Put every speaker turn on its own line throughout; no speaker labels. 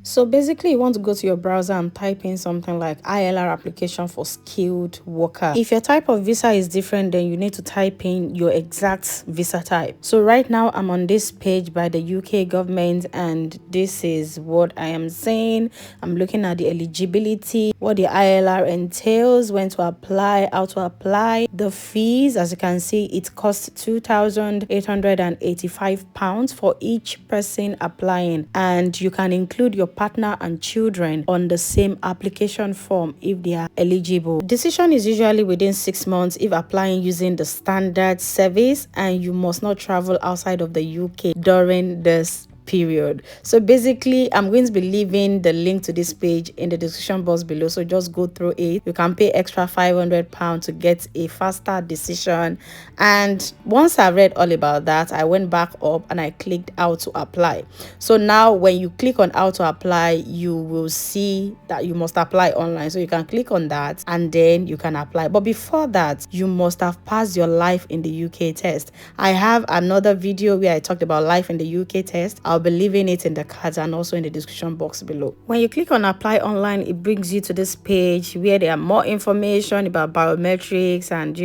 So basically, you want to go to your browser and type in something like ILR application for skilled worker. If your type of visa is different, then you need to type in your exact visa type. So right now, I'm on this page by the UK government, and this is what I am saying. I'm looking at the eligibility, what the ILR entails, when to apply, how to apply, the fees. As you can see, it costs £2,885 for each person applying, and you can include your partner and children on the same application form if they are eligible. Decision is usually within 6 months if applying using the standard service, and you must not travel outside of the UK during this period. So basically, I'm going to be leaving the link to this page in the description box below, so just go through it. You can pay extra £500 to get a faster decision. And once I read all about that, I went back up and I clicked how to apply. So now when you click on how to apply, you will see that you must apply online. So you can click on that and then you can apply. But before that, you must have passed your life in the UK test. I have another video where I talked about life in the UK test. I'll be leaving it in the cards and also in the description box below. When you click on apply online, it brings you to this page where there are more information about biometrics and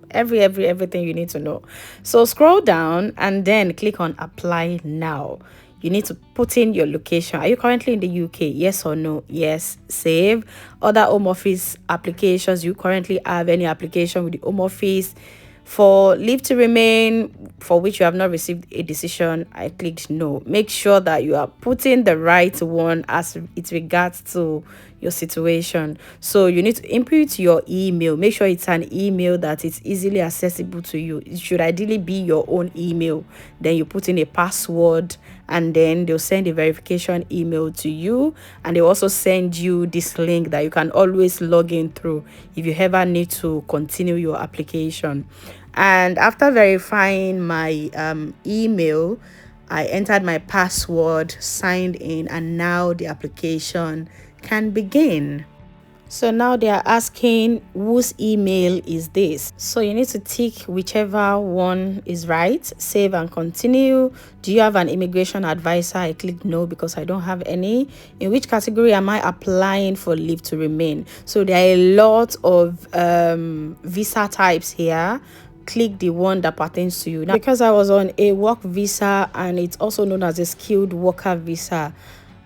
everything you need to know. So scroll down and then click on apply now. You need to put in your location. Are you currently in the UK? Yes or no? Yes. Save. Other Home Office applications. You currently have any application with the Home Office? For leave to remain, for which you have not received a decision, I clicked no. Make sure that you are putting the right one as it regards to your situation. So you need to input your email. Make sure it's an email that is easily accessible to you. It should ideally be your own email. Then you put in a password, and then they'll send a verification email to you, and they also send you this link that you can always log in through if you ever need to continue your application. And after verifying my email, I entered my password, signed in, and now the application can begin. So now they are asking whose email is this. So you need to tick whichever one is right. Save and continue. Do you have an immigration advisor? I clicked no because I don't have any. In which category am I applying for leave to remain? So there are a lot of visa types here. Click the one that pertains to you. Now, because I was on a work visa and it's also known as a skilled worker visa,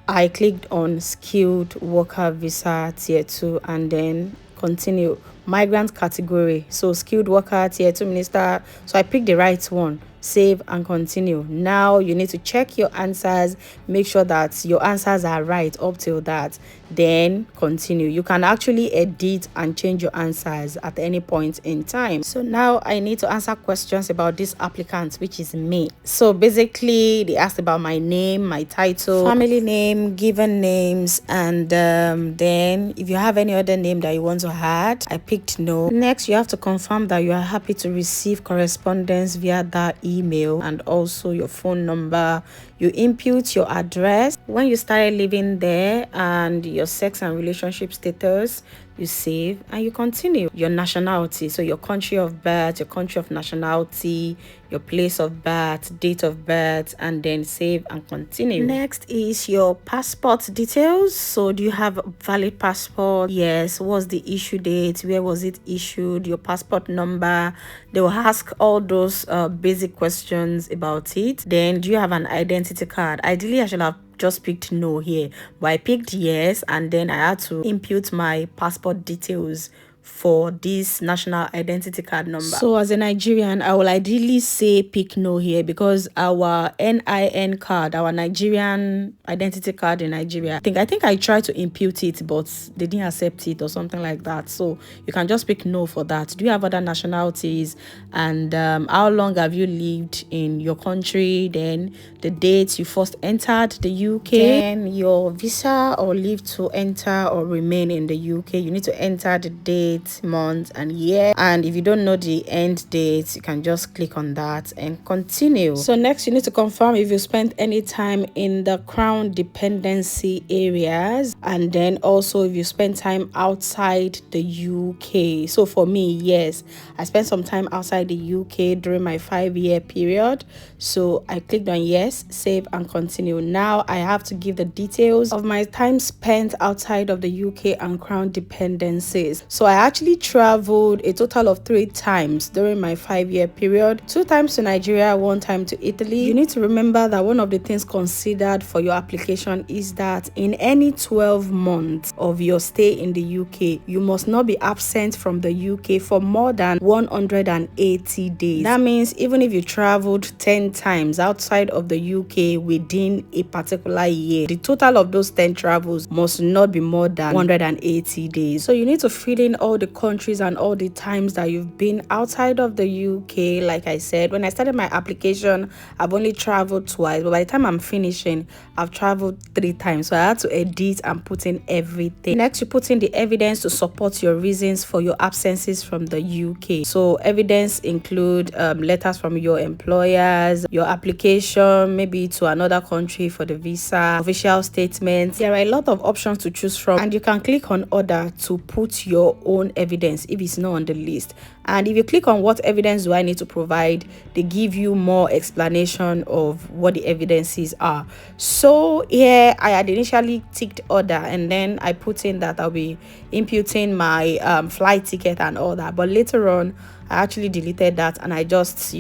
I clicked on skilled worker visa tier 2 and then continue. Migrant category, so skilled worker tier 2 minister. So I picked the right one. Save and continue. Now you need to check your answers, make sure that your answers are right up till that, then continue. You can actually edit and change your answers at any point in time. So now I need to answer questions about this applicant, which is me. So basically they asked about my name, my title, family name, given names, and then if you have any other name that you want to add, I picked no. Next, you have to confirm that you are happy to receive correspondence via that email and also your phone number. You input your address, when you started living there, and your sex and relationship status. You save and you continue. Your nationality, so your country of birth, your country of nationality, your place of birth, date of birth, and then save and continue. Next is your passport details. So do you have a valid passport? Yes. What's the issue date? Where was it issued? Your passport number. They will ask all those basic questions about it. Then do you have an identity card? Ideally, I should have just picked no here, but I picked yes, and then I had to input my passport details for this national identity card number. So as a Nigerian, I will ideally say pick no here because our NIN card, our Nigerian identity card in Nigeria, I think I tried to impute it, but they didn't accept it or something like that. So you can just pick no for that. Do you have other nationalities? And how long have you lived in your country? Then the date you first entered the UK, then your visa or leave to enter or remain in the UK. You need to enter the date, date, month and year. And if you don't know the end date, you can just click on that and continue. So next, you need to confirm if you spent any time in the crown dependency areas, and then also if you spend time outside the UK. So for me, yes, I spent some time outside the UK during my 5-year period. So I clicked on yes, save and continue. Now I have to give the details of my time spent outside of the UK and crown dependencies. So I actually traveled a total of 3 times during my 5-year period. 2 times to Nigeria, 1 time to Italy. You need to remember that one of the things considered for your application is that in any 12 months of your stay in the UK, you must not be absent from the UK for more than 180 days. That means even if you traveled 10 times outside of the UK within a particular year, the total of those 10 travels must not be more than 180 days. So you need to fill in all the countries and all the times that you've been outside of the UK. Like I said, when I started my application, I've only traveled twice, but by the time I'm finishing, I've traveled 3 times. So I had to edit and put in everything. Next, you put in the evidence to support your reasons for your absences from the UK. So evidence include letters from your employers, your application maybe to another country for the visa, official statements. There are a lot of options to choose from, and you can click on order to put your own evidence if it's not on the list. And if you click on what evidence do I need to provide, they give you more explanation of what the evidences are. So here I had initially ticked order, and then I put in that I'll be imputing my flight ticket and all that. But later on, I actually deleted that, and I just,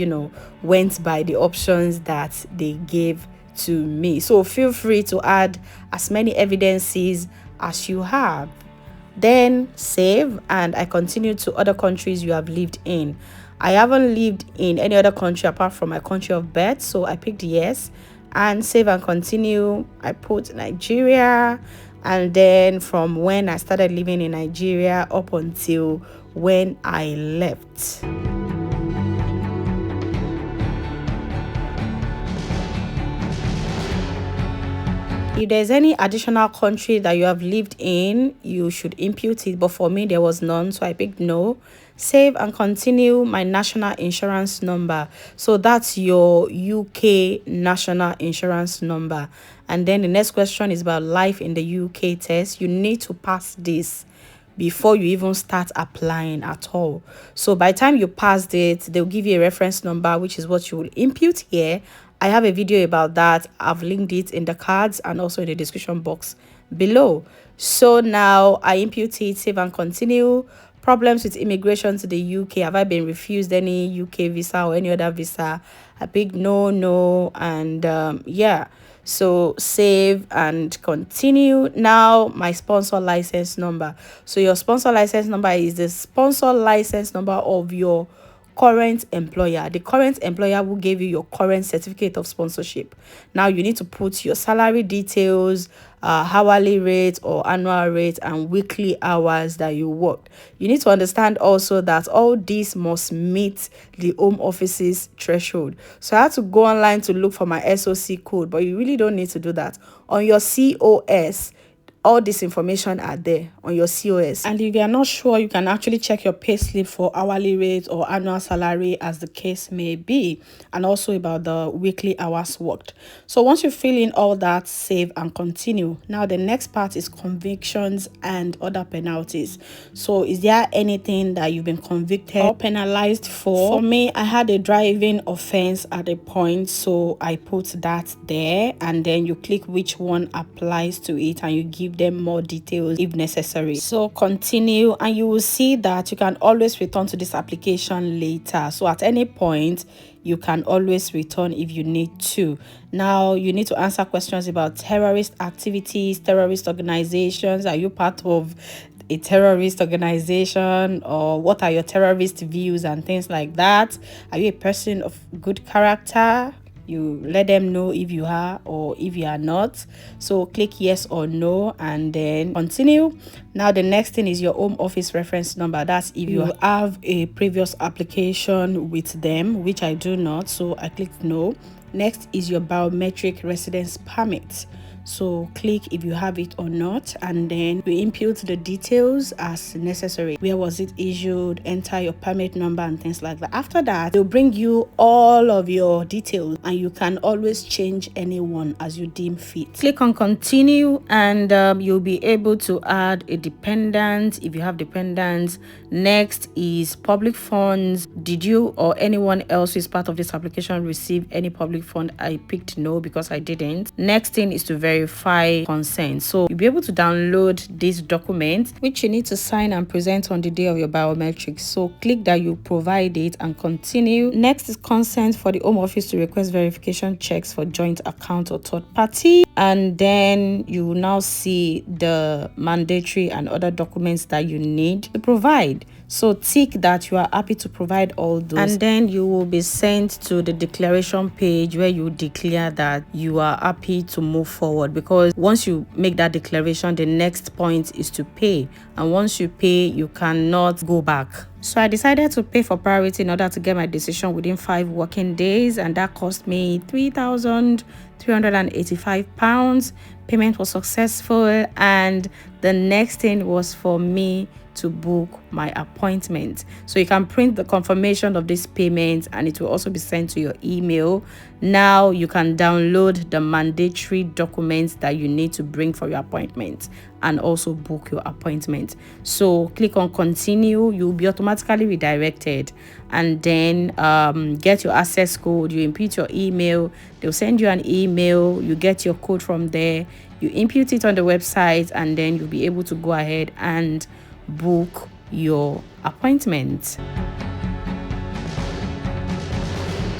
went by the options that they gave to me. So feel free to add as many evidences as you have. Then save, and I continue to other countries you have lived in. I haven't lived in any other country apart from my country of birth, so I picked yes, and save and continue. I put Nigeria, and then from when I started living in Nigeria up until when I left. If there's any additional country that you have lived in, you should impute it. But for me, there was none, so I picked no. Save and continue. My national insurance number. So that's your UK national insurance number. And then the next question is about life in the UK test. You need to pass this before you even start applying at all. So by the time you passed it, they'll give you a reference number, which is what you will impute here. I have a video about that. I've linked it in the cards and also in the description box below. So now I impute it, save and continue. Problems with immigration to the UK. Have I been refused any UK visa or any other visa? I picked no, and yeah. So save and continue. Now my sponsor license number. So your sponsor license number is the sponsor license number of your current employer, the current employer who gave you your current certificate of sponsorship. Now you need to put your salary details, hourly rate or annual rate, and weekly hours that you worked. You need to understand also that all these must meet the Home Office's threshold. So I had to go online to look for my SOC code, but you really don't need to do that. On your COS, all this information are there on your COS. And if you are not sure, you can actually check your payslip for hourly rate or annual salary, as the case may be, and also about the weekly hours worked. So once you fill in all that, save and continue. Now the next part is convictions and other penalties. So is there anything that you've been convicted or penalized for? For me, I had a driving offense at a point, so I put that there, and then you click which one applies to it, and you give them more details if necessary. So continue, and you will see that you can always return to this application later. So at any point you can always return if you need to. Now you need to answer questions about terrorist activities, terrorist organizations. Are you part of a terrorist organization, or what are your terrorist views and things like that? Are you a person of good character? You let them know if you are or if you are not. So click yes or no, and then continue. Now the next thing is your Home Office reference number. That's if you have a previous application with them, which I do not, so I clicked no. Next is your biometric residence permit. So click if you have it or not, and then you input the details as necessary. Where was it issued? Enter your permit number and things like that. After that, they'll bring you all of your details, and you can always change anyone as you deem fit. Click on continue, and you'll be able to add a dependent if you have dependents. Next is public funds. Did you or anyone else who is part of this application receive any public fund? I picked no because I didn't. Next thing is to verify consent. So you'll be able to download this document, which you need to sign and present on the day of your biometrics. So click that you provide it and continue. Next is consent for the Home Office to request verification checks for joint account or third party. And then you will now see the mandatory and other documents that you need to provide. So tick that you are happy to provide all those, and then you will be sent to the declaration page where you declare that you are happy to move forward. Because once you make that declaration, the next point is to pay, and once you pay, you cannot go back. So I decided to pay for priority in order to get my decision within 5 working days, and that cost me £3,385. Payment was successful, and the next thing was for me to book my appointment. So you can print the confirmation of this payment, and it will also be sent to your email. Now you can download the mandatory documents that you need to bring for your appointment and also book your appointment. So click on continue. You'll be automatically redirected, and then get your access code. You input your email, they'll send you an email, you get your code from there, you input it on the website, and then you'll be able to go ahead and book your appointment.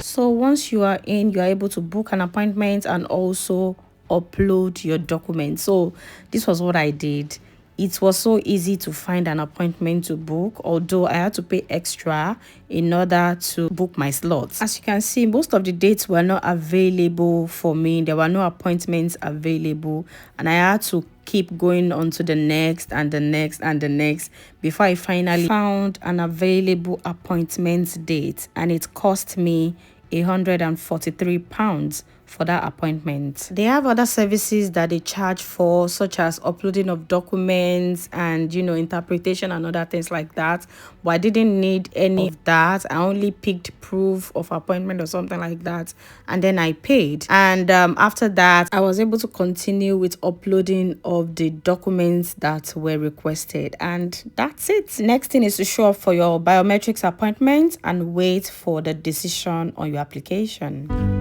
So once you are in, you are able to book an appointment and also upload your documents. So this was what I did. It was so easy to find an appointment to book, although I had to pay extra in order to book my slots. As you can see, most of the dates were not available for me. There were no appointments available, and I had to keep going on to the next and the next and the next before I finally found an available appointment date, and it cost me £143 for that appointment. They have other services that they charge for, such as uploading of documents and interpretation and other things like that, but I didn't need any of that. I only picked proof of appointment or something like that, and then I paid. And after that, I was able to continue with uploading of the documents that were requested, and that's it. Next thing is to show up for your biometrics appointment and wait for the decision on your application.